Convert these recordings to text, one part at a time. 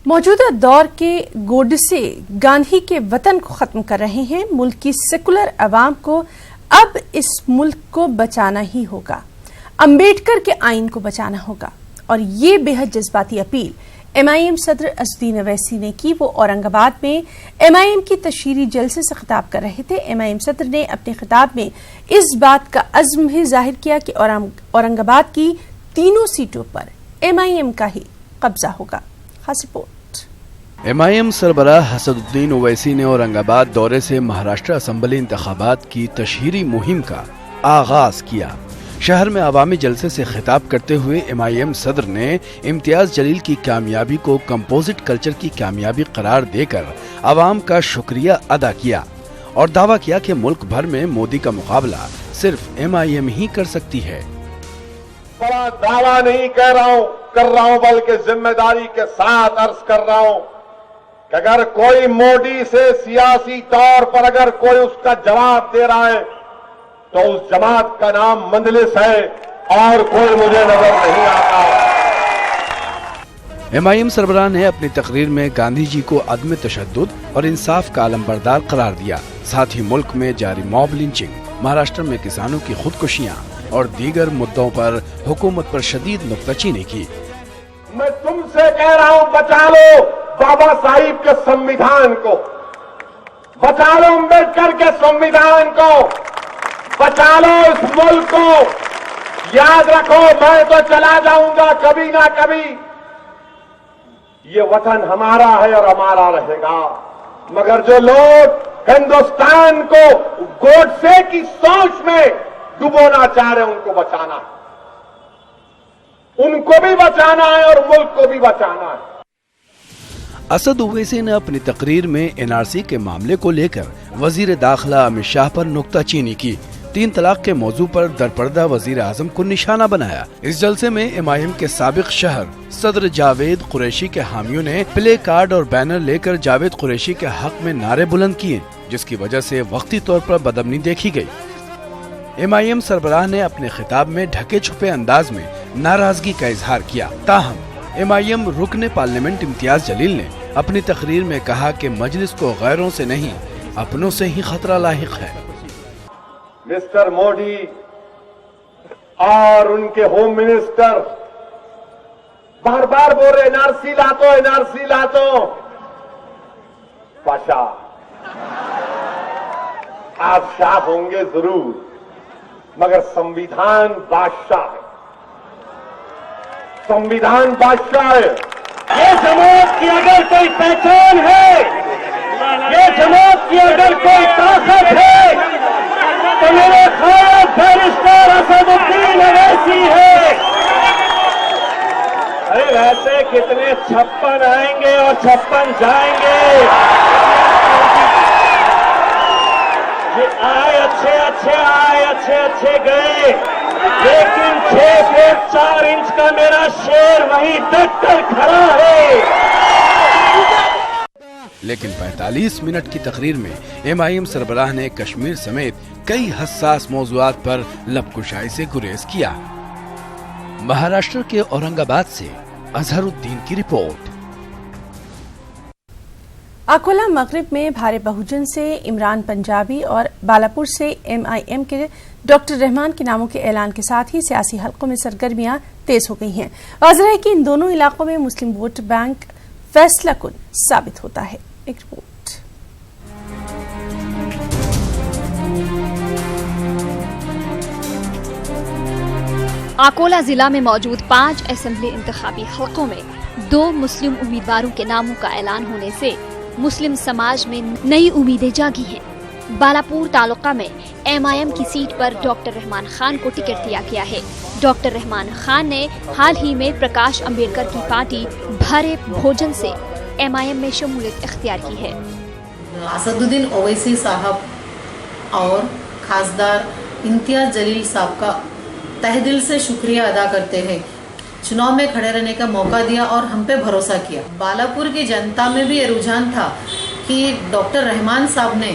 मौजूदा दौर के गोडसे गांधी के वतन को खत्म कर रहे हैं। मुल्क की सेकुलर अवाम को अब इस मुल्क को बचाना ही होगा, अंबेडकर के आइन को बचाना होगा। और ये बेहद जज्बाती अपील MIM सदर असदुद्दीन ओवैसी ने की। वो औरंगाबाद में MIM की तशहीरी जलसे से खिताब कर रहे थे। MIM सदर ने अपने खिताब में इस बात का अज़्म भी जाहिर किया कि औरंगाबाद की तीनों सीटों पर MIM का ही कब्जा होगा। खास रिपोर्ट। MIM सरबराह असदुद्दीन ओवैसी ने औरंगाबाद दौरे से महाराष्ट्र असेंबली इंतखाबात की तशहीरी मुहिम का आगाज किया। शहर में अवामी जलसे से खिताब करते हुए MIM सदर ने इम्तियाज जलील की कामयाबी को कंपोजिट कल्चर की कामयाबी करार देकर अवाम का शुक्रिया अदा किया और दावा किया कि मुल्क भर में मोदी का मुकाबला सिर्फ MIM ही कर सकती है। बड़ा दावा नहीं कर रहा हूं बल्कि जिम्मेदारी के साथ अर्ज कर रहा हूं कि अगर कोई मोदी से सियासी तौर पर अगर कोई उसका जवाब दे रहा है तो उस जमात का नाम मंजलिस है और कोई मुझे नजर नहीं आता। MIM सरबराह ने अपनी तकरीर में गांधी जी को अदम तशद्दुद और इंसाफ का अलमबरदार करार दिया। साथ ही मुल्क में जारी मॉब लिंचिंग, महाराष्ट्र में किसानों की खुदकुशियां और दीगर मुद्दों पर हुकूमत पर शदीद नुक्ताचीनी की। मैं तुमसे कह रहा हूं, बचा लो बाबा साहिब के संविधान को, बचा लो अम्बेडकर के संविधान को, बचा लो इस मुल्क को। याद रखो, मैं तो चला जाऊंगा कभी ना कभी, ये वतन हमारा है और हमारा रहेगा। मगर जो लोग हिंदुस्तान को गोडसे की सोच में डुबोना चाह रहे हैं, उनको बचाना है, उनको भी बचाना है और मुल्क को भी बचाना है। असद ओवैसी ने अपनी तकरीर में NRC के मामले को लेकर वजीर दाखिला अमित शाह पर नुक्ताचीनी की। 3 तलाक के मौजू पर दरपर्दा वजीर आजम को निशाना बनाया। इस जलसे में MIM के साबिक शहर सदर जावेद कुरैशी के हामियों ने प्ले कार्ड और बैनर लेकर जावेद कुरैशी के हक में नारे बुलंद किए, जिसकी वजह से वक्ती तौर पर बदअमनी देखी गई। MIM सरबराह ने अपने खिताब में ढके छुपे अंदाज में नाराजगी का इजहार किया। ताहम MIM रुकने पार्लियामेंट इम्तियाज जलील ने अपनी तकरीर में कहा कि मजलिस को गैरों से नहीं, अपनों से ही खतरा लाहिक है। मिस्टर मोदी और उनके होम मिनिस्टर बार बार बोल रहे NRC लातो, NRC लातो। पाशा, आप शाह होंगे जरूर, मगर संविधान बादशाह है, संविधान बादशाह है। ये जमात की अगर कोई पहचान है, ये जमात की अगर कोई ताकत है, तो मेरे ख्याल बैरिस्टर असदुद्दीन ओवैसी है। अरे वैसे कितने 56 आएंगे और 56 जाएंगे। ये आए अच्छे गए, लेकिन 6 फीट 4 इंच का मेरा शेर वहीं डट कर खड़ा है। लेकिन 45 मिनट की तकरीर में MIM सरबराह ने कश्मीर समेत कई हसास मौजुआत पर लबकुशाई से गुरेज किया। महाराष्ट्र के औरंगाबाद से अजहरुद्दीन की रिपोर्ट। अकोला मगरिब में भारे बहुजन से इमरान पंजाबी और बालापुर से MIM के डॉक्टर रहमान के नामों के ऐलान के साथ ही सियासी हलकों में सरगर्मियां तेज हो गई हैं। वाज़ेह है कि इन दोनों इलाकों में मुस्लिम वोट बैंक फैसला कुन साबित होता है। एक रिपोर्ट। अकोला जिला में मौजूद 5 असेंबली इंतखाबी हलकों में 2 मुस्लिम उम्मीदवारों के नामों का ऐलान होने से मुस्लिम समाज में नई उम्मीदें जागी हैं। बालापुर तालुका में MIM की सीट पर डॉक्टर रहमान खान को टिकट दिया गया है। डॉक्टर रहमान खान ने हाल ही में प्रकाश अंबेडकर की पार्टी भारे भोजन से MIM में शमूलियत इख्तियार की है। असदुद्दीन ओवैसी साहब और खासदार इम्तियाज जलील साहब का तहे दिल से शुक्रिया अदा करते हैं। चुनाव में खड़े रहने का मौका दिया और हम पे भरोसा किया। बालापुर की जनता में भी ये रुझान था कि डॉक्टर रहमान साहब ने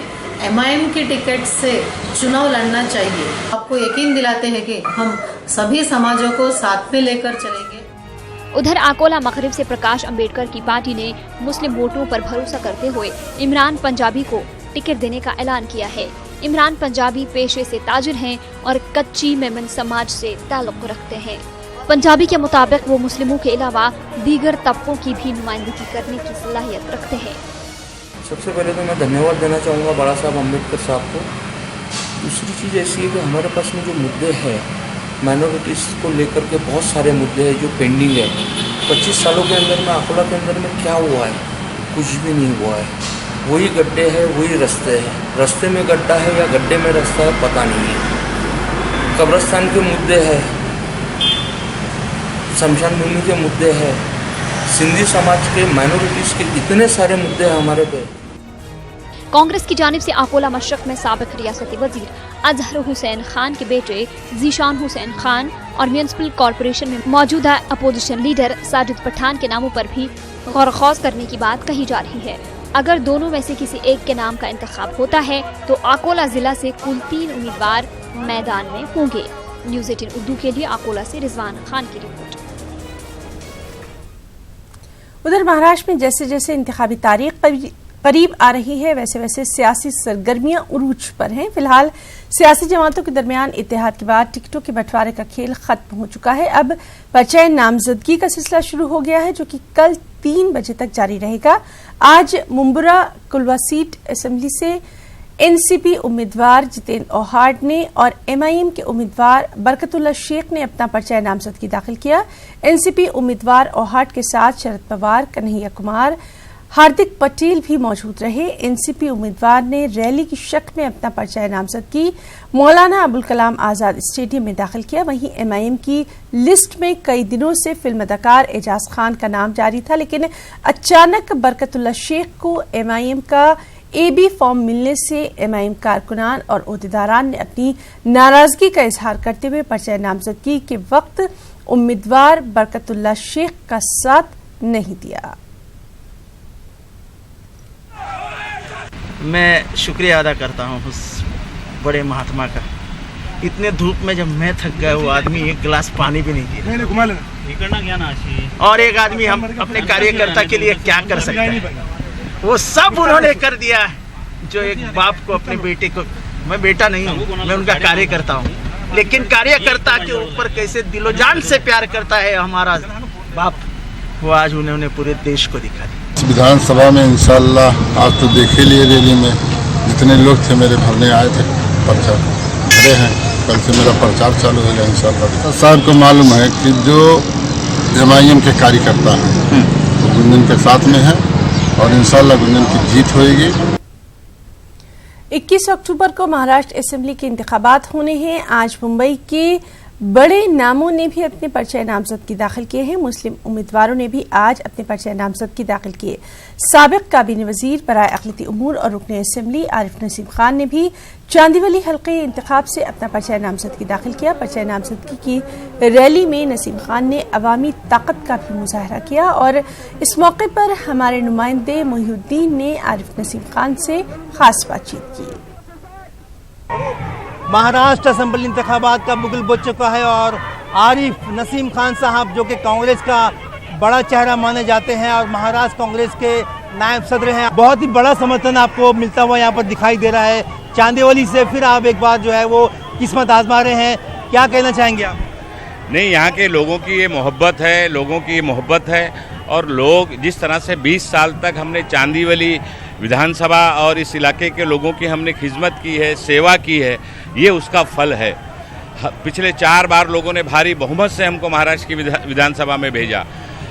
MIM की टिकट से चुनाव लड़ना चाहिए। आपको यकीन दिलाते हैं कि हम सभी समाजों को साथ में लेकर चलेंगे। उधर अकोला मगरिब से प्रकाश अंबेडकर की पार्टी ने मुस्लिम वोटरों पर भरोसा करते हुए इमरान पंजाबी को टिकट देने का ऐलान किया है। इमरान पंजाबी पेशे से ताजिर हैं और कच्ची मेमन समाज से ताल्लुक रखते हैं। पंजाबी के मुताबिक वो मुस्लिमों के अलावा दीगर तबकों की भी नुमाइंदगी करने की सलाहियत रखते हैं। सबसे पहले तो मैं धन्यवाद देना चाहूँगा बाला साहब अम्बेडकर साहब को। दूसरी चीज़ ऐसी है कि हमारे पास में जो मुद्दे हैं माइनॉरिटीज़ को लेकर के बहुत सारे मुद्दे हैं जो पेंडिंग है। 25 सालों के अंदर में अकोला के अंदर में क्या हुआ है? कुछ भी नहीं हुआ है। वही गड्ढे हैं, वही रास्ते हैं। रास्ते में गड्ढा है या गड्ढे में रास्ता है पता नहीं है। कब्रिस्तान के मुद्दे हैं, शमशान भूमि के मुद्दे हैं, सिंधी समाज के माइनॉरिटीज़ के इतने सारे मुद्दे हैं हमारे पे। कांग्रेस की जानिब से अकोला मशरक में साबिक रियासती वजीर अजहर हुसैन खान के बेटे जीशान हुसैन खान और म्यूनिसिपल कॉरपोरेशन में मौजूदा अपोजिशन लीडर साजिद पठान के नामों पर भी गौर-व-खौज करने की बात कही जा रही है। अगर दोनों में से किसी एक के नाम का इंतखाब होता है तो अकोला जिला से कुल 3 उम्मीदवार मैदान में होंगे। न्यूज़ 18 उर्दू के लिए अकोला से रिजवान खान की रिपोर्ट। उधर महाराष्ट्र में जैसे जैसे इंतखाबी तारीख करीब आ रही है वैसे वैसे सियासी सरगर्मियां उरूज पर हैं। फिलहाल सियासी जमातों के दरमियान इत्तेहाद के बाद टिकटों के बंटवारे का खेल खत्म हो चुका है। अब पर्चे नामजदगी का सिलसिला शुरू हो गया है जो कि कल 3 बजे तक जारी रहेगा। आज मुंबरा कुलवा सीट असेंबली से एनसीपी उम्मीदवार जितेंद्र ओहाट ने और एमआईएम के उम्मीदवार बरकतुल्ला शेख ने अपना पर्चा नामजदगी दाखिल किया। एनसीपी उम्मीदवार ओहाट के साथ शरद पवार, कन्हैया कुमार, हार्दिक पटेल भी मौजूद रहे। एनसीपी उम्मीदवार ने रैली की शक्ल में अपना पर्चा नामजदगी मौलाना अबुल कलाम आजाद स्टेडियम में दाखिल किया। वहीं एमआईएम की लिस्ट में कई दिनों से फिल्म अदाकार एजाज खान का नाम जारी था, लेकिन अचानक बरकतुल्ला शेख को एमआईएम का एबी फॉर्म मिलने से एमआईएम कारकुनान और ओहदेदारान ने अपनी नाराजगी का इजहार करते हुए पर्चा नामजदगी के वक्त उम्मीदवार बरकतुल्ला शेख का साथ नहीं दिया। मैं शुक्रिया अदा करता हूँ उस बड़े महात्मा का। इतने धूप में जब मैं थक गया, वो आदमी एक गिलास पानी भी नहीं दिया। और एक आदमी हम अपने कार्यकर्ता के लिए क्या कर सकते हैं? वो सब उन्होंने कर दिया जो एक बाप को अपने बेटे को, मैं बेटा नहीं हूँ, मैं उनका कार्यकर्ता हूँ, लेकिन कार्यकर्ता के ऊपर कैसे दिलो जान से प्यार करता है हमारा बाप, वो आज उन्होंने पूरे देश को दिखा दिया। विधानसभा में इंशाअल्लाह आज तो देखे लिए रैली में जितने लोग थे मेरे भरने आए थे, पर्चा भरे हैं। कल से मेरा प्रचार चालू हो गया इंशाअल्लाह। साहब को मालूम है कि जो एमआईएम के कार्यकर्ता हैं वो गुंजन के साथ में है और इंशाअल्लाह गुंजन की जीत होगी। 21 अक्टूबर को महाराष्ट्र असेंबली के इंतखाबात होने हैं। आज मुंबई के बड़े नामों ने भी अपने पर्चे नामजदगी दाखिल किए हैं। मुस्लिम उम्मीदवारों ने भी आज अपने पर्चे नामजदगी दाखिल किए। साबिक काबीना वजीर बराए अक़लियती उमूर और रुकने असेंबली आरिफ नसीम खान ने भी चांदीवली हल्के इंतखाब से अपना पर्चा नामजदगी दाखिल किया। पर्चा नामजदगी की रैली में नसीम खान ने अवामी ताकत का भी मुजाहरा किया और इस मौके पर हमारे नुमाइंदे मोहिउद्दीन ने आरिफ नसीम खान से खास बातचीत की। महाराष्ट्र असेंबली इंतखाबात का बुगल बुझ चुका है और आरिफ नसीम खान साहब जो कि कांग्रेस का बड़ा चेहरा माने जाते हैं और महाराष्ट्र कांग्रेस के नायब सदर हैं, बहुत ही बड़ा समर्थन आपको मिलता हुआ यहाँ पर दिखाई दे रहा है। चांदीवली से फिर आप एक बार जो है वो किस्मत आजमा रहे हैं, क्या कहना चाहेंगे आप? नहीं, यहाँ के लोगों की ये मोहब्बत है, लोगों की मोहब्बत है और लोग जिस तरह से 20 साल तक हमने चांदीवली विधानसभा और इस इलाके के लोगों की हमने खिदमत की है, सेवा की है, ये उसका फल है। पिछले 4 बार लोगों ने भारी बहुमत से हमको महाराष्ट्र की विधानसभा में भेजा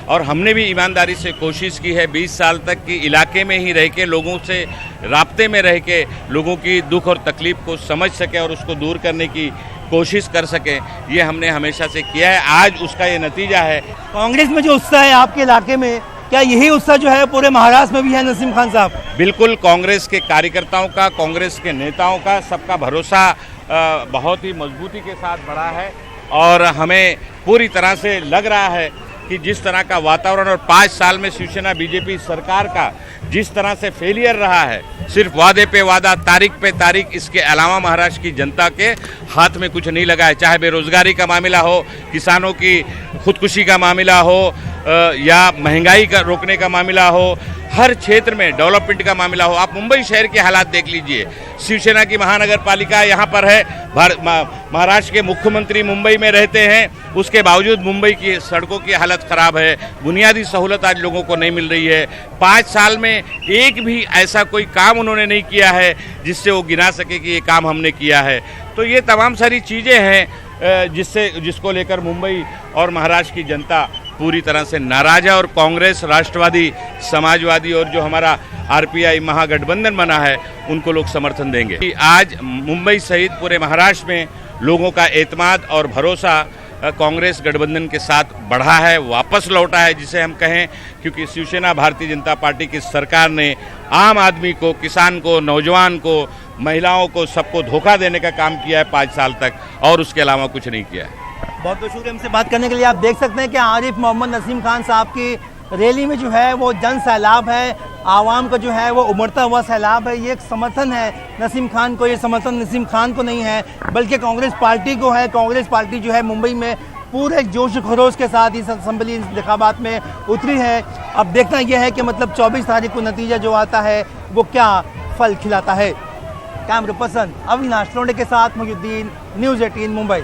और हमने भी ईमानदारी से कोशिश की है 20 साल तक कि इलाके में ही रह के लोगों से राब्ते में रह के लोगों की दुख और तकलीफ को समझ सके और उसको दूर करने की कोशिश कर सके, ये हमने हमेशा से किया है। आज उसका ये नतीजा है। कांग्रेस में जो उत्साह है आपके इलाके में, क्या यही उत्साह जो है पूरे महाराष्ट्र में भी है नसीम खान साहब? बिल्कुल, कांग्रेस के कार्यकर्ताओं का, कांग्रेस के नेताओं का, सबका भरोसा बहुत ही मजबूती के साथ बढ़ा है और हमें पूरी तरह से लग रहा है कि जिस तरह का वातावरण और 5 साल में शिवसेना बीजेपी सरकार का जिस तरह से फेलियर रहा है, सिर्फ वादे पे वादा, तारीख पे तारीख, इसके अलावा महाराष्ट्र की जनता के हाथ में कुछ नहीं लगा है। चाहे बेरोजगारी का मामला हो, किसानों की खुदकुशी का मामला हो, या महंगाई का रोकने का मामला हो, हर क्षेत्र में डेवलपमेंट का मामला हो। आप मुंबई शहर के हालात देख लीजिए। शिवसेना की महानगर पालिका यहाँ पर है, महाराष्ट्र के मुख्यमंत्री मुंबई में रहते हैं, उसके बावजूद मुंबई की सड़कों की हालत ख़राब है, बुनियादी सहूलत आज लोगों को नहीं मिल रही है। 5 साल में एक भी ऐसा कोई काम उन्होंने नहीं किया है जिससे वो गिना सके कि ये काम हमने किया है। तो ये तमाम सारी चीज़ें हैं जिसको लेकर मुंबई और महाराष्ट्र की जनता पूरी तरह से नाराज है, और कांग्रेस, राष्ट्रवादी, समाजवादी और जो हमारा आरपीआई महागठबंधन बना है उनको लोग समर्थन देंगे। आज मुंबई सहित पूरे महाराष्ट्र में लोगों का एतमाद और भरोसा कांग्रेस गठबंधन के साथ बढ़ा है, वापस लौटा है जिसे हम कहें, क्योंकि शिवसेना भारतीय जनता पार्टी की सरकार ने आम आदमी को, किसान को, नौजवान को, महिलाओं को, सबको धोखा देने का काम किया है 5 साल तक, और उसके अलावा कुछ नहीं किया है। बहुत बहुत शुक्रिया हमसे बात करने के लिए। आप देख सकते हैं कि आरिफ मोहम्मद नसीम खान साहब की रैली में जो है वो जन सैलाब है, आवाम का जो है वो उमड़ता हुआ सैलाब है। ये एक समर्थन है नसीम खान को, ये समर्थन नसीम खान को नहीं है बल्कि कांग्रेस पार्टी को है। कांग्रेस पार्टी जो है मुंबई में पूरे जोश खरोश के साथ इस असेंबली इंतखाबात में उतरी है। अब देखना यह है कि मतलब 24 तारीख को नतीजा जो आता है वो क्या फल खिलाता है। कैमरा पर्सन अविनाश लोंडे के साथ मोहिउद्दीन, न्यूज़ 18 मुंबई।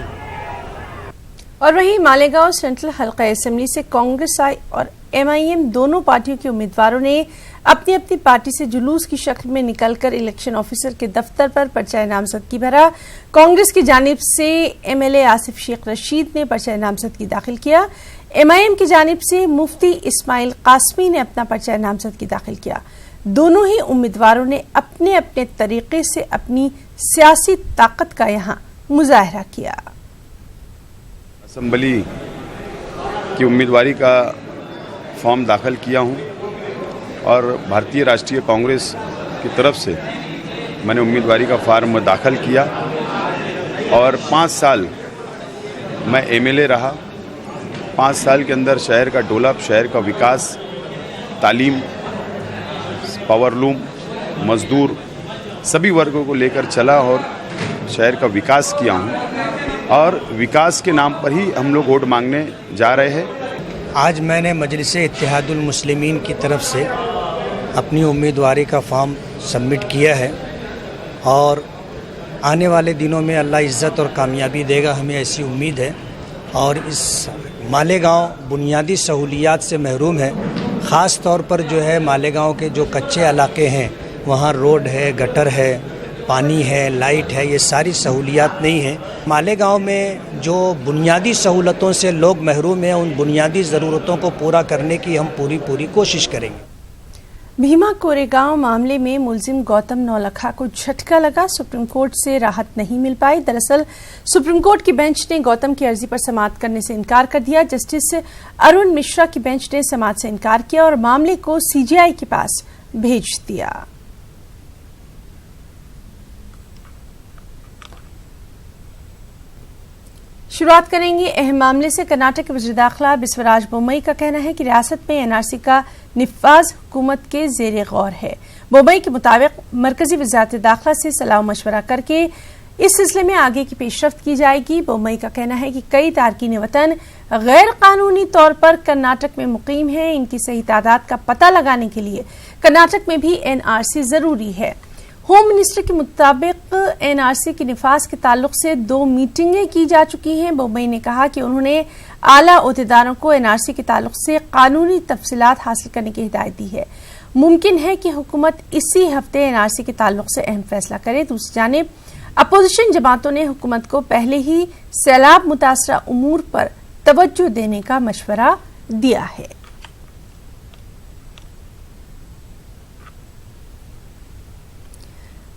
और वहीं मालेगांव सेंट्रल हल्का असेंबली से कांग्रेस आई और एमआईएम दोनों पार्टियों के उम्मीदवारों ने अपनी अपनी पार्टी से जुलूस की शक्ल में निकलकर इलेक्शन ऑफिसर के दफ्तर पर पर्चा नामजदगी भरा। कांग्रेस की जानिब से एमएलए आसिफ शेख रशीद ने पर्चा नामजदगी दाखिल किया। एमआईएम की जानिब से मुफ्ती इस्माइल कासमी ने अपना पर्चा नामजदगी दाखिल किया। दोनों ही उम्मीदवारों ने अपने अपने तरीके से अपनी सियासी ताकत का यहाँ मुजाहरा किया। असेंबली की उम्मीदवारी का फॉर्म दाखिल किया हूं और भारतीय राष्ट्रीय कांग्रेस की तरफ से मैंने उम्मीदवारी का फॉर्म दाखिल किया और 5 साल मैं एमएलए रहा। 5 साल के अंदर शहर का डेवलप, शहर का विकास, तालीम, पावरलूम, मजदूर, सभी वर्गों को लेकर चला और शहर का विकास किया हूं और विकास के नाम पर ही हम लोग वोट मांगने जा रहे हैं। आज मैंने मजलिस इत्तेहादुल मुस्लिमीन की तरफ से अपनी उम्मीदवारी का फॉर्म सबमिट किया है और आने वाले दिनों में अल्लाह इज़्ज़त और कामयाबी देगा, हमें ऐसी उम्मीद है। और इस मालेगांव बुनियादी सहूलियात से महरूम है। ख़ास तौर पर जो है मालेगांव के जो कच्चे इलाके हैं वहाँ रोड है, गटर है, पानी है, लाइट है, ये सारी सहूलियात नहीं है। मालेगांव में जो बुनियादी सहूलतों से लोग महरूम हैं, उन बुनियादी ज़रूरतों को पूरा करने की हम पूरी कोशिश करेंगे। भीमा कोरेगांव मामले में मुलजिम गौतम नौलखा को झटका लगा। सुप्रीम कोर्ट से राहत नहीं मिल पाई। दरअसल सुप्रीम कोर्ट की बेंच ने गौतम की अर्जी पर समाअत करने से इनकार कर दिया। जस्टिस अरुण मिश्रा की बेंच ने समाअत से इनकार किया और मामले को सीजीआई के पास भेज दिया। शुरुआत करेंगे अहम मामले से। कर्नाटक के वज़ीर दाखिला बिस्वराज बोम्मई का कहना है कि रियासत में एनआरसी का निफाज हुकूमत के ज़ेरे गौर है। बोम्मई के मुताबिक मरकजी वज़ारत दाखिला से सलाह मशवरा करके इस सिलसिले में आगे की पेशरफ्त की जाएगी। बोम्मई का कहना है कि कई तारकीन वतन गैर कानूनी तौर पर कर्नाटक में मुकीम हैं। इनकी सही तादाद का पता लगाने के लिए कर्नाटक में भी एनआरसी जरूरी है। होम मिनिस्टर के मुताबिक एनआरसी के निफाज के ताल्लुक से 2 मीटिंगें की जा चुकी हैं। बोम्मई ने कहा कि उन्होंने आला ओहदेदारों को एनआरसी के ताल्लुक से कानूनी तफसीलात हासिल करने की हिदायत दी है। मुमकिन है कि हुकूमत इसी हफ्ते एनआरसी के ताल्लुक से अहम फैसला करे। दूसरी जानिब अपोजिशन जमातों ने हुकूमत को पहले ही सैलाब मुतासरा उमूर पर तवज्जो देने का मशवरा दिया है।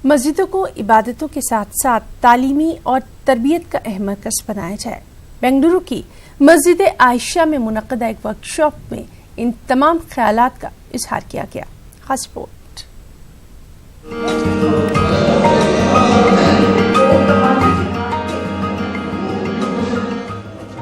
मस्जिदों को इबादतों के साथ साथ तालीमी और तरबियत का अहम मरकज़ बनाया जाए। बेंगलुरु की मस्जिद आयशा में मुनक़दा एक वर्कशॉप में इन तमाम ख्यालात का इजहार किया गया। खास रिपोर्ट।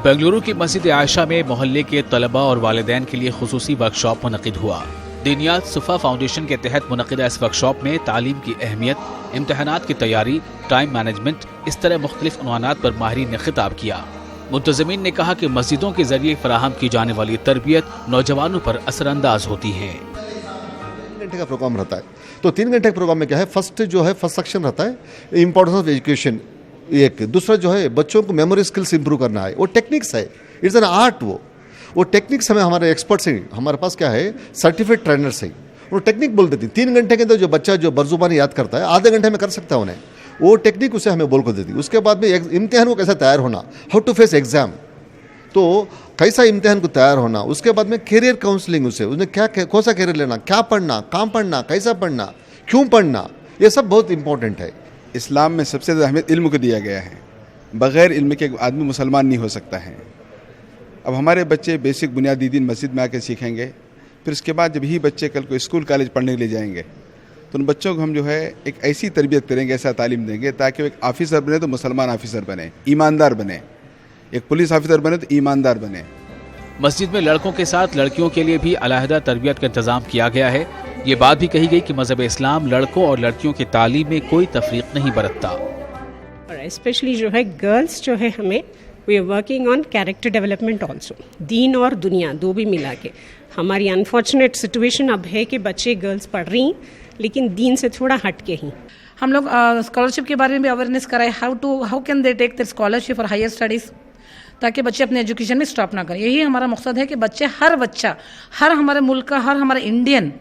बेंगलुरु की मस्जिद आयशा में मोहल्ले के तलबा और वालिदैन के लिए खुसूसी वर्कशॉप मुनक़िद हुआ। दीनियात सुफ़ा फाउंडेशन के तहत मुनक़िदा इस वर्कशॉप में तालीम की अहमियत, इम्तहानात की तैयारी, टाइम मैनेजमेंट, इस तरह मुख्तलिफ उन्वानात पर माहिरीन ने खिताब किया। मुंतज़मीन ने कहा कि मस्जिदों के जरिए फराहम की जाने वाली तरबियत नौजवानों पर असरअंदाज होती है। 3 घंटे का प्रोग्राम रहता है, तो 3 घंटे के प्रोग्राम में क्या है, फर्स्ट सेक्शन रहता है इंपॉर्टेंस ऑफ एजुकेशन, एक दूसरा जो है बच्चों को मेमोरी स्किल्स इंप्रूव करना है, वो टेक्निक्स है, इट्स एन आर्ट। वो टेक्निक्स हमें हमारे एक्सपर्ट्स हैं, हमारे पास क्या है सर्टिफाइड ट्रेनर्स हैं, वो टेक्निक बोल देती। 3 घंटे के अंदर जो बच्चा जो बरजुबानी याद करता है आधे घंटे में कर सकता है उन्हें, वो टेक्निक उसे हमें बोल कर देती। उसके बाद में इम्तिहान को कैसा तैयार होना, हाउ टू फेस एग्जाम, तो कैसा इम्तिहान को तैयार होना, उसके बाद में करियर काउंसलिंग, उसने क्या कौन सा करियर लेना, क्या पढ़ना, कहाँ पढ़ना, कैसा पढ़ना, क्यों पढ़ना, ये सब बहुत इंपॉर्टेंट है। इस्लाम में सबसे ज़्यादा अहमियत इल्म को दिया गया है, बग़ैर इल्म के आदमी मुसलमान नहीं हो सकता है। अब हमारे बच्चे बेसिक बुनियादी दीन मस्जिद में आकर सीखेंगे, फिर उसके बाद जब ही बच्चे कल को स्कूल कॉलेज पढ़ने के लिए जाएंगे तो उन बच्चों को हम जो है एक ऐसी तरबियत करेंगे, ऐसा तालीम देंगे ताकि वो एक ऑफिसर बने तो मुसलमान ऑफिसर बने, ईमानदार बने, एक पुलिस ऑफिसर बने तो ईमानदार बने। मस्जिद में लड़कों के साथ लड़कियों के लिए भी अलहदा तरबियत का इंतजाम किया गया है। ये बात भी कही गई कि मजहब इस्लाम लड़कों और लड़कियों की तालीम में कोई तफरीक नहीं बरतता। और स्पेशली जो है गर्ल्स जो है हमें we are working on character development also, दीन और दुनिया दो भी मिला के। हमारी अनफॉर्चुनेट सिचुएशन अब है कि बच्चे गर्ल्स पढ़ रही लेकिन दीन से थोड़ा हट के ही। हम लोग स्कॉलरशिप के बारे में भी अवेयरनेस कराए, how can they take the scholarship for higher studies, ताकि बच्चे अपने एजुकेशन में स्टॉप ना करें। यही हमारा मकसद है कि हर बच्चा, हर हमारे मुल्क का, हर हमारे Indian,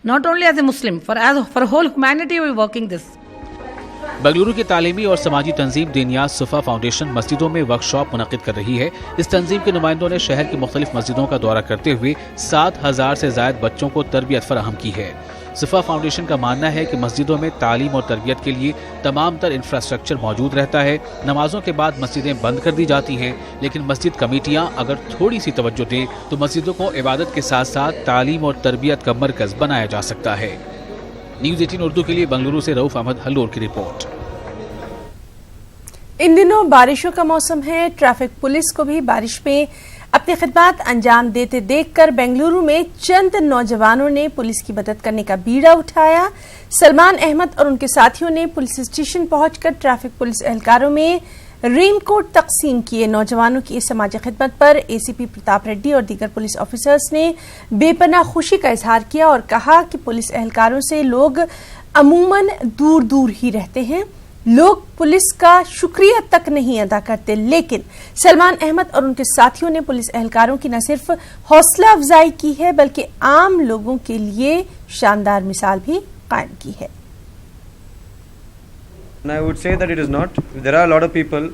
not only as a Muslim, for whole humanity we working this. Bengaluru की तालीमी और समाजी तंजीम दीनियात सुफा फाउंडेशन मस्जिदों में वर्कशॉप मुनक़िद कर रही है। इस तंजीम के नुमाइंदों ने शहर की मुख्तलिफ मस्जिदों का दौरा करते हुए 7,000 से ज़ायद बच्चों को तरबियत फराहम की है। सुफा फाउंडेशन का मानना है कि मस्जिदों में तालीम और तरबियत के लिए तमाम तर इंफ्रास्ट्रक्चर मौजूद रहता है। नमाजों के बाद मस्जिदें बंद कर दी जाती हैं, लेकिन मस्जिद कमेटियाँ अगर थोड़ी सी तवज्जो दें तो मस्जिदों को इबादत के साथ साथ तालीम और तरबियत का मरकज़ बनाया जा सकता है। न्यूज़ 18 उर्दू के लिए बेंगलुरु से रऊफ अहमद हल्लोर की रिपोर्ट। इन दिनों बारिशों का मौसम है। ट्रैफिक पुलिस को भी बारिश में अपनी खिदमत अंजाम देते देखकर बेंगलुरु में चंद नौजवानों ने पुलिस की मदद करने का बीड़ा उठाया। सलमान अहमद और उनके साथियों ने पुलिस स्टेशन पहुंचकर ट्रैफिक पुलिस एहलकारों में रेनकोट तकसीम किए। नौजवानों की इस समाजी खिदमत पर एसीपी प्रताप रेड्डी और दीगर पुलिस ऑफिसर्स ने बेपनाह खुशी का इजहार किया और कहा कि पुलिस एहलकारों से लोग अमूमन दूर दूर ही रहते हैं, लोग पुलिस का शुक्रिया तक नहीं अदा करते। लेकिन सलमान अहमद और उनके साथियों ने पुलिस एहलकारों की न सिर्फ हौसला अफजाई की है बल्कि आम लोगों के लिए शानदार मिसाल भी कायम की है। I would say that it is not. There are a lot of people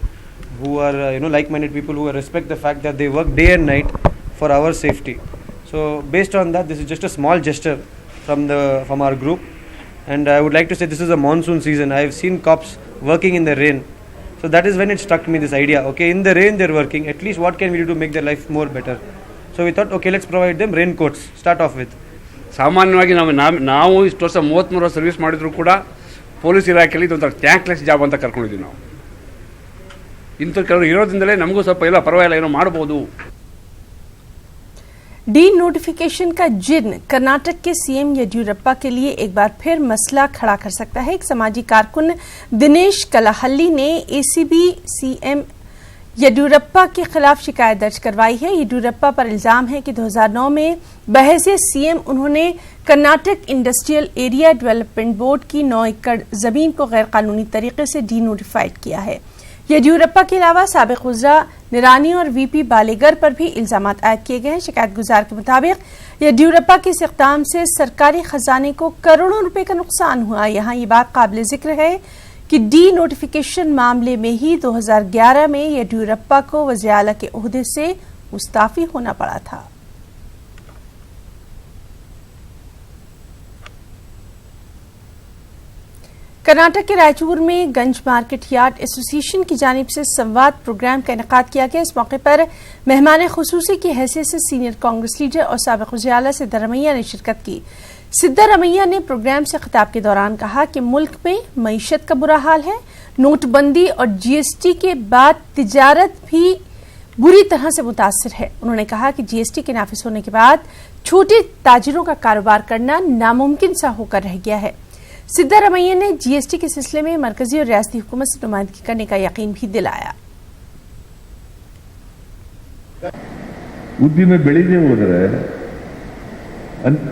who are like-minded people who respect the fact that they work day and night for our safety. So based on that, this is just a small gesture from our group. And I would like to say this is a monsoon season. I have seen cops working in the rain. So that is when it struck me this idea. Okay, in the rain they're working. At least what can we do to make their life more better? So we thought, okay, let's provide them raincoats. Start off with. ಸಾಮಾನ್ಯವಾಗಿ ನಾವು ಇಷ್ಟು ವರ್ಷ 33 ವರ್ಷ service ಮಾಡಿದ್ರು ಕೂಡ police ಇಲಾಖೆಯಲ್ಲಿ ಇದೊಂಥರ ಟ್ಯಾಂಕ್ಲೆಸ್ job ಅಂತ ಕರ್ಕೊಂಡಿದ್ದೀವಿ ನಾವು. ಇಂಥ ಕೆಲವರು ಇರೋದ್ರಿಂದಲೇ ನಮಗೂ ಸ್ವಲ್ಪ ಎಲ್ಲ ಪರವಾಗಿಲ್ಲ ಏನೋ ಮಾಡ್ಬೋದು. डी नोटिफिकेशन का जिन कर्नाटक के सीएम येदियुरप्पा के लिए एक बार फिर मसला खड़ा कर सकता है। एक समाजी कारकुन दिनेश कलाहल्ली ने एसीबी सीएम येदियुरप्पा के खिलाफ शिकायत दर्ज करवाई है। येदियुरप्पा पर इल्जाम है कि 2009 में बहैसियत सीएम उन्होंने Karnataka industrial area development board की 9 एकड़ जमीन को गैर कानूनी तरीके से डी नोटिफाइड किया है। येदियुरप्पा के अलावा साबिक वज़रा निरानी और वीपी बालेगर पर भी इल्जाम आयद किए गए हैं। शिकायत गुजार के मुताबिक येदियुरप्पा के इस इक़दाम से सरकारी खजाने को करोड़ों रुपए का नुकसान हुआ। यहाँ ये बात काबिल जिक्र है कि डी नोटिफिकेशन मामले में ही 2011 में येदियुरप्पा को वज़ीर आला के ओहदे से मुस्ताफी होना पड़ा था। कर्नाटक के रायचूर में गंज मार्केट यार्ड एसोसिएशन की जानिब से संवाद प्रोग्राम का इनेकाद किया गया। इस मौके पर मेहमान खुसूसी की हैसियत से सीनियर कांग्रेस लीडर और साबिक वज़ीर आला सिद्धारमैया ने शिरकत की। सिद्धारमैया ने प्रोग्राम से खिताब के दौरान कहा कि मुल्क में मईशत का बुरा हाल है। नोटबंदी और जीएसटी के बाद तिजारत भी बुरी तरह से मुतासिर है। उन्होंने कहा कि जीएसटी के नाफिज होने के बाद छोटे ताजिरों का कारोबार करना नामुमकिन सा होकर रह गया है। सिद्धारमैया ने जीएसटी के सिलसिले में मरकजी और रियासती हुकूमत से नुमाइंदगी करने का यकीन भी दिलाया। ಉದ್ದಿಮೆ ಬೆಳೀದೇ ಹೋದರೆ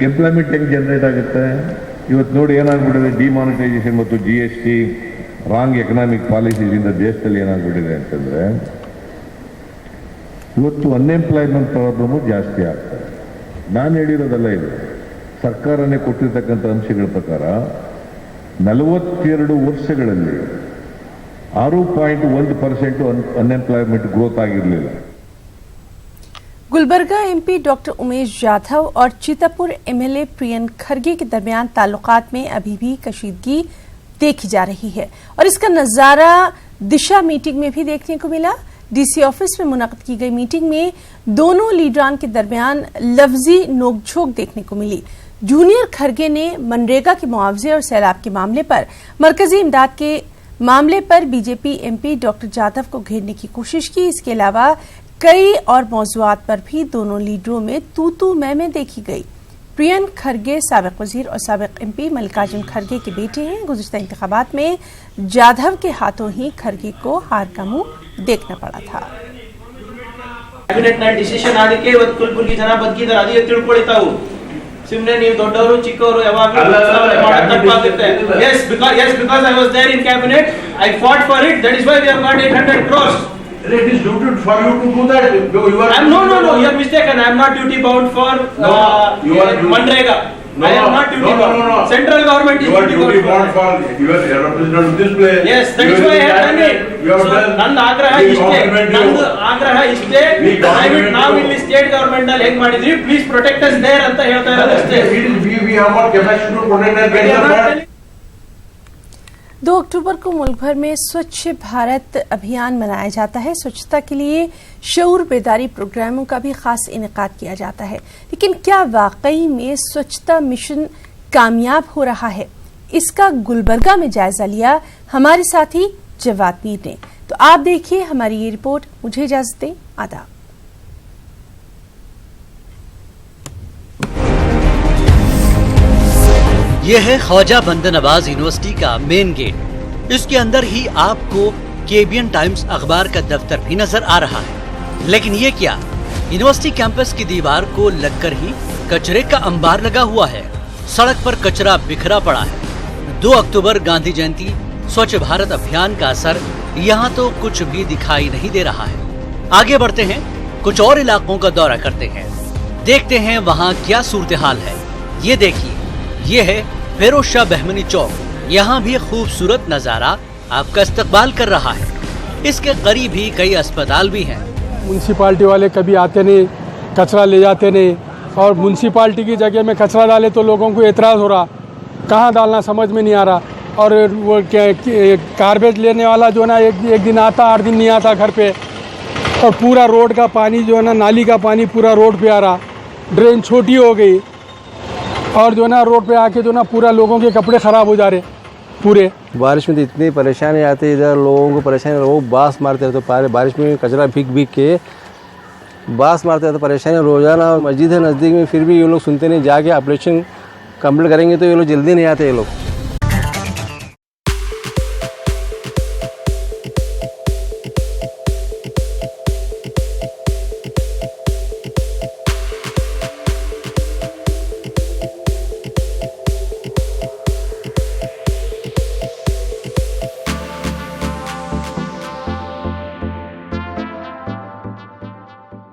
ಎಂಪ್ಲಾಯ್ಮೆಂಟ್ ಹೆಂಗೆ ಜನರೇಟ್ ಆಗುತ್ತೆ? ಇವತ್ತು ನೋಡಿ ಏನಾಗ್ಬಿಟ್ಟಿದೆ, ಡಿಮಾನಿಟೈಸೇಷನ್ ಮತ್ತು GST ರಾಂಗ್ ಎಕನಾಮಿಕ್ ಪಾಲಿಸೀಸಿಂದ ದೇಶದಲ್ಲಿ ಏನಾಗ್ಬಿಟ್ಟಿದೆ ಅಂತಂದರೆ ಇವತ್ತು ಅನ್ಎಂಪ್ಲಾಯ್ಮೆಂಟ್ ಪ್ರಾಬ್ಲಮು ಜಾಸ್ತಿ ಆಗ್ತದೆ. ನಾನು ಹೇಳಿರೋದಲ್ಲ, ಇದು ಸರ್ಕಾರನೇ ಕೊಟ್ಟಿರ್ತಕ್ಕಂಥ ಅಂಶಗಳ ಪ್ರಕಾರ 42 ವರ್ಷಗಳಲ್ಲಿ 6.1% अनएम्प्लॉयमेंट ग्रोथ ಆಗಿರಲಿಲ್ಲ। गुलबर्गा MP डॉक्टर उमेश जाधव और चितापुर MLA प्रियंक खरगे के दरमियान ताल्लुकात में अभी भी कशीदगी देखी जा रही है और इसका नजारा दिशा मीटिंग में भी देखने को मिला। DC ऑफिस में मुनक्किद की गई मीटिंग में दोनों लीडरान के दरमियान लफ्जी नोकझोंक देखने को मिली। जूनियर खरगे ने मनरेगा के मुआवजे और सैलाब के मामले पर मरकजी इमदाद के मामले पर बीजेपी MP डॉक्टर जाधव को घेरने की कोशिश की। इसके अलावा कई और मौजुआत पर भी दोनों लीडरों में तू मैं देखी गई। प्रियंक खरगे साबिक वजीर और साबिक MP मल्लिकार्जुन खरगे के बेटे हैं। गुज़िश्ता इंतखाबात में जाधव के हाथों ही खरगे को हार का मुंह देखना पड़ा था। ಕ್ಯಾಬಿನೆಟ್ ನ ಡಿಸಿಷನ್ ಅದಕ್ಕೆ ಇವತ್ತು ಕಲಬುರಗಿ ಜನ ಬದುಕಿದ್ದಾರೆ, ಅದೇ ತಿಳ್ಕೊಳ್ತಾವು. ಸುಮ್ಮನೆ ನೀವು ದೊಡ್ಡವರು ಚಿಕ್ಕವರು ಯಾವಾಗಲೂ ತಪ್ಪಾಗುತ್ತೆ. Yes, because I was there in cabinet, I fought for it. That is why we have got 800 crores. It is duty for you to do that. No, you are mistaken. I am not duty bound for Manrega. No, I am not duty bound. No. Central government is duty bound for you are a representative of this place. Yes, that is why I have done it. ನನ್ನ ಆಗ್ರಹ ಇಷ್ಟೇ. ನಾವು ಇಲ್ಲಿ state government ನಲ್ಲಿ ಹೆಂಗ್ ಮಾಡಿದ್ರಿ, please protect us there ಅಂತ ಹೇಳ್ತಾ ಇರೋದು ಅಷ್ಟೇ. We have got capacity to protect that. 2 अक्टूबर को मुल्क भर में स्वच्छ भारत अभियान मनाया जाता है। स्वच्छता के लिए शऊर बेदारी प्रोग्रामों का भी खास इनेकाद किया जाता है, लेकिन क्या वाकई में स्वच्छता मिशन कामयाब हो रहा है? इसका गुलबर्गा में जायजा लिया हमारे साथी जवाद मीर ने। तो आप देखिए हमारी ये रिपोर्ट। मुझे इजाजत दें, आदाब। यह है ख्वाजा बंदा नवाज यूनिवर्सिटी का मेन गेट। इसके अंदर ही आपको केबियन टाइम्स अखबार का दफ्तर भी नजर आ रहा है। लेकिन ये क्या, यूनिवर्सिटी कैंपस की दीवार को लगकर ही कचरे का अंबार लगा हुआ है। सड़क पर कचरा बिखरा पड़ा है। 2 अक्टूबर गांधी जयंती स्वच्छ भारत अभियान का असर यहाँ तो कुछ भी दिखाई नहीं दे रहा है। आगे बढ़ते हैं, कुछ और इलाकों का दौरा करते हैं, देखते हैं वहाँ क्या सूरत हाल है। ये देखिए, ये है फिरोज शाह बहमनी चौक। यहाँ भी खूबसूरत नजारा आपका इस्तकबाल कर रहा है। इसके करीब ही कई अस्पताल भी हैं। म्यूनसिपाल्टी वाले कभी आते नहीं, कचरा ले जाते नहीं, और म्यूनसिपाल्टी की जगह में कचरा डाले तो लोगों को एतराज़ हो रहा, कहाँ डालना समझ में नहीं आ रहा। और वो गार्बेज लेने वाला जो है ना, एक दिन आता, 8 दिन नहीं आता घर पे, और पूरा रोड का पानी जो है ना, नाली का पानी पूरा रोड पे आ रहा, ड्रेन छोटी हो गई, और जो ना रोड पे आके जो ना पूरा लोगों के कपड़े ख़राब हो जा रहे पूरे। बारिश में तो इतनी परेशानी आती है, इधर लोगों को परेशानी, लोग बांस मारते हैं तो बारिश में कचरा भीग के बांस मारते हैं तो परेशानी रोज़ाना। मस्जिद है नज़दीक में, फिर भी ये लोग सुनते नहीं, जाके ऑपरेशन कंप्लीट करेंगे तो ये लोग जल्दी नहीं आते ये लोग।